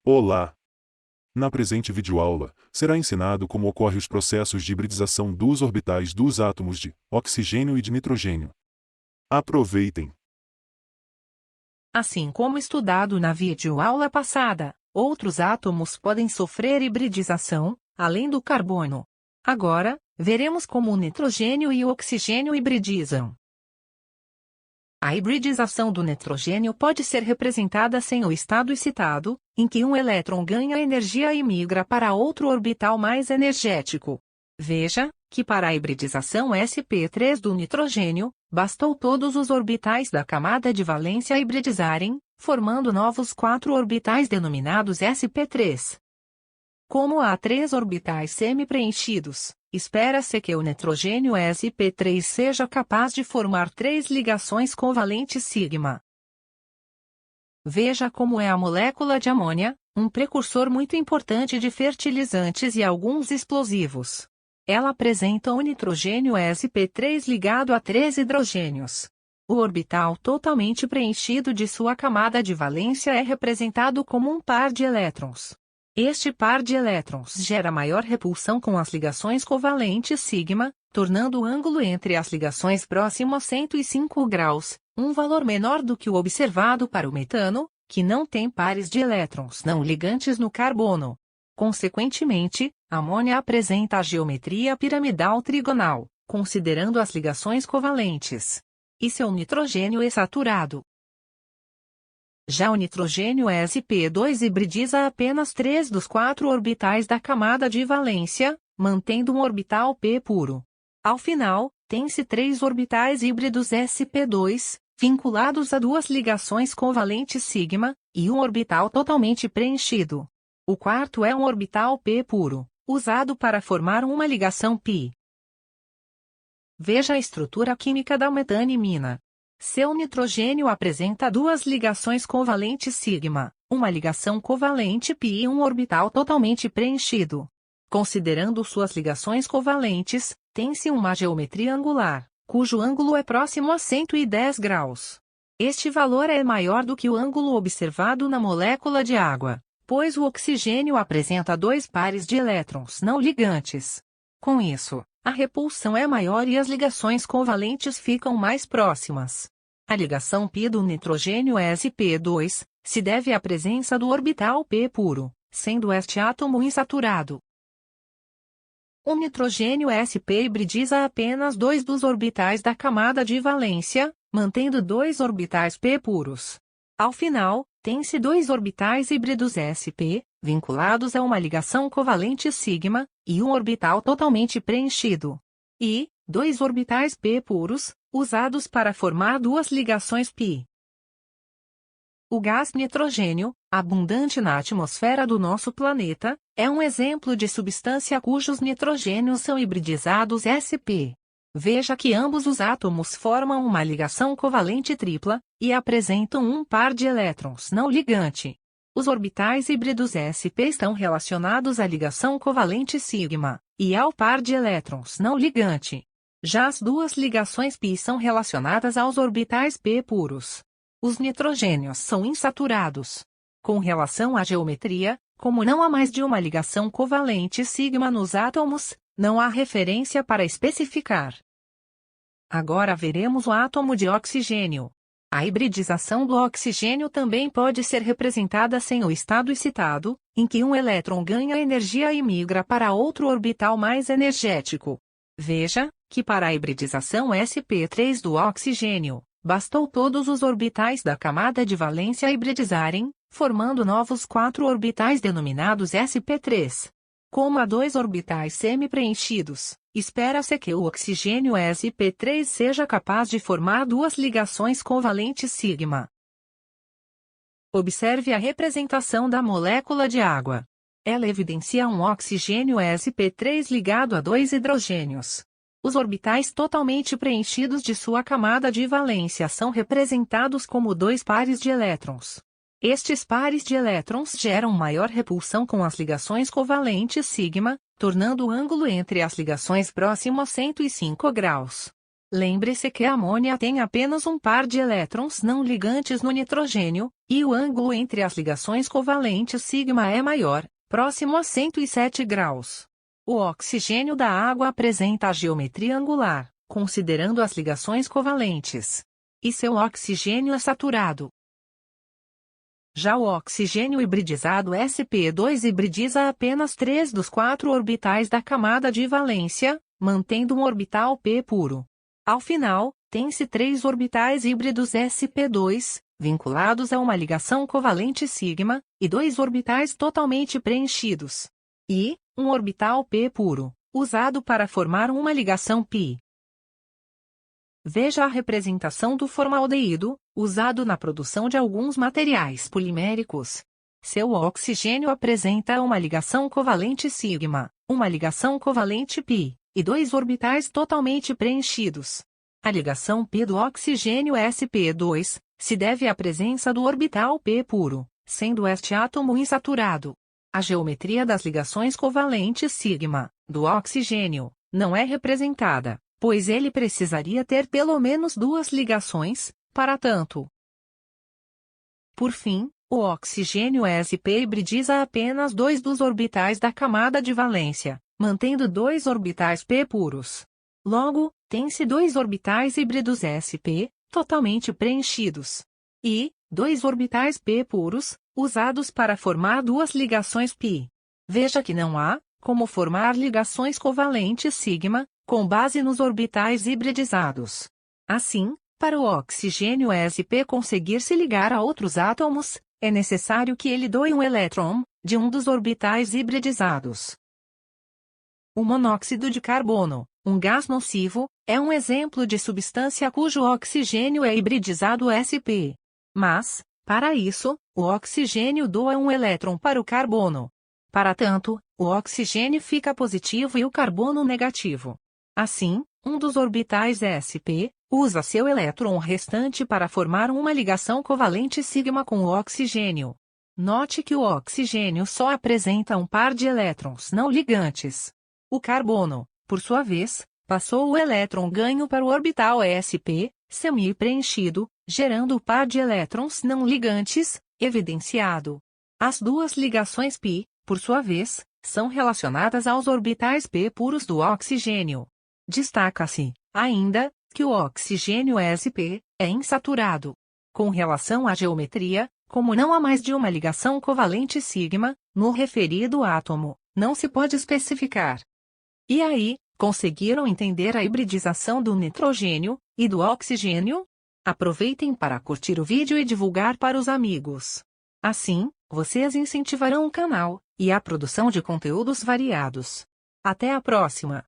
Olá! Na presente videoaula, será ensinado como ocorrem os processos de hibridização dos orbitais dos átomos de oxigênio e de nitrogênio. Aproveitem! Assim como estudado na videoaula passada, outros átomos podem sofrer hibridização, além do carbono. Agora, veremos como o nitrogênio e o oxigênio hibridizam. A hibridização do nitrogênio pode ser representada sem o estado excitado, em que um elétron ganha energia e migra para outro orbital mais energético. Veja que para a hibridização sp3 do nitrogênio, bastou todos os orbitais da camada de valência hibridizarem, formando novos 4 orbitais denominados sp3. Como há 3 orbitais semi-preenchidos, espera-se que o nitrogênio sp3 seja capaz de formar 3 ligações covalentes sigma. Veja como é a molécula de amônia, um precursor muito importante de fertilizantes e alguns explosivos. Ela apresenta o nitrogênio sp3 ligado a 3 hidrogênios. O orbital totalmente preenchido de sua camada de valência é representado como um par de elétrons. Este par de elétrons gera maior repulsão com as ligações covalentes sigma, tornando o ângulo entre as ligações próximo a 105 graus, um valor menor do que o observado para o metano, que não tem pares de elétrons não ligantes no carbono. Consequentemente, a amônia apresenta a geometria piramidal trigonal, considerando as ligações covalentes. E seu nitrogênio é saturado. Já o nitrogênio sp2 hibridiza apenas 3 dos 4 orbitais da camada de valência, mantendo um orbital p puro. Ao final, tem-se 3 orbitais híbridos sp2, vinculados a 2 ligações covalentes sigma, e um orbital totalmente preenchido. O quarto é um orbital p puro, usado para formar uma ligação π. Veja a estrutura química da metanimina. Seu nitrogênio apresenta 2 ligações covalentes sigma, uma ligação covalente π e um orbital totalmente preenchido. Considerando suas ligações covalentes, tem-se uma geometria angular, cujo ângulo é próximo a 110 graus. Este valor é maior do que o ângulo observado na molécula de água, pois o oxigênio apresenta 2 pares de elétrons não ligantes. Com isso, a repulsão é maior e as ligações covalentes ficam mais próximas. A ligação π do nitrogênio sp2 se deve à presença do orbital p puro, sendo este átomo insaturado. O nitrogênio sp hibridiza apenas 2 dos orbitais da camada de valência, mantendo 2 orbitais p puros. Ao final, tem-se 2 orbitais híbridos sp, vinculados a uma ligação covalente sigma, e um orbital totalmente preenchido. E 2 orbitais p puros, usados para formar 2 ligações π. O gás nitrogênio, abundante na atmosfera do nosso planeta, é um exemplo de substância cujos nitrogênios são hibridizados sp. Veja que ambos os átomos formam uma ligação covalente tripla, e apresentam um par de elétrons não ligante. Os orbitais híbridos sp estão relacionados à ligação covalente sigma, e ao par de elétrons não ligante. Já as 2 ligações π são relacionadas aos orbitais p puros. Os nitrogênios são insaturados. Com relação à geometria, como não há mais de uma ligação covalente sigma nos átomos, não há referência para especificar. Agora veremos o átomo de oxigênio. A hibridização do oxigênio também pode ser representada sem o estado excitado, em que um elétron ganha energia e migra para outro orbital mais energético. Veja que para a hibridização sp3 do oxigênio, bastou todos os orbitais da camada de valência hibridizarem, formando novos 4 orbitais denominados sp3. Como há 2 orbitais semi-preenchidos, espera-se que o oxigênio sp3 seja capaz de formar 2 ligações covalentes sigma. Observe a representação da molécula de água. Ela evidencia um oxigênio sp3 ligado a 2 hidrogênios. Os orbitais totalmente preenchidos de sua camada de valência são representados como 2 pares de elétrons. Estes pares de elétrons geram maior repulsão com as ligações covalentes sigma, tornando o ângulo entre as ligações próximo a 105 graus. Lembre-se que a amônia tem apenas um par de elétrons não ligantes no nitrogênio, e o ângulo entre as ligações covalentes sigma é maior, próximo a 107 graus. O oxigênio da água apresenta a geometria angular, considerando as ligações covalentes. E seu oxigênio é saturado. Já o oxigênio hibridizado sp2 hibridiza apenas 3 dos 4 orbitais da camada de valência, mantendo um orbital p puro. Ao final, tem-se 3 orbitais híbridos sp2, vinculados a uma ligação covalente sigma, e 2 orbitais totalmente preenchidos. E um orbital p puro, usado para formar uma ligação π. Veja a representação do formaldeído, usado na produção de alguns materiais poliméricos. Seu oxigênio apresenta uma ligação covalente sigma, uma ligação covalente π, e 2 orbitais totalmente preenchidos. A ligação π do oxigênio sp2 se deve à presença do orbital p puro, sendo este átomo insaturado. A geometria das ligações covalentes sigma, do oxigênio, não é representada, pois ele precisaria ter pelo menos 2 ligações, para tanto. Por fim, o oxigênio sp hibridiza apenas 2 dos orbitais da camada de valência, mantendo 2 orbitais p puros. Logo, tem-se 2 orbitais híbridos sp, totalmente preenchidos. E 2 orbitais p puros, usados para formar 2 ligações π. Veja que não há como formar ligações covalentes sigma, com base nos orbitais hibridizados. Assim, para o oxigênio sp conseguir se ligar a outros átomos, é necessário que ele doe um elétron de um dos orbitais hibridizados. O monóxido de carbono, um gás nocivo, é um exemplo de substância cujo oxigênio é hibridizado sp. Mas, para isso, o oxigênio doa um elétron para o carbono. Para tanto, o oxigênio fica positivo e o carbono negativo. Assim, um dos orbitais sp usa seu elétron restante para formar uma ligação covalente sigma com o oxigênio. Note que o oxigênio só apresenta um par de elétrons não ligantes. O carbono, por sua vez, passou o elétron ganho para o orbital sp, semi-preenchido, gerando o par de elétrons não ligantes, evidenciado. As 2 ligações π, por sua vez, são relacionadas aos orbitais p puros do oxigênio. Destaca-se, ainda, que o oxigênio sp é insaturado. Com relação à geometria, como não há mais de uma ligação covalente sigma, no referido átomo, não se pode especificar. E aí, conseguiram entender a hibridização do nitrogênio e do oxigênio? Aproveitem para curtir o vídeo e divulgar para os amigos. Assim, vocês incentivarão o canal e a produção de conteúdos variados. Até a próxima!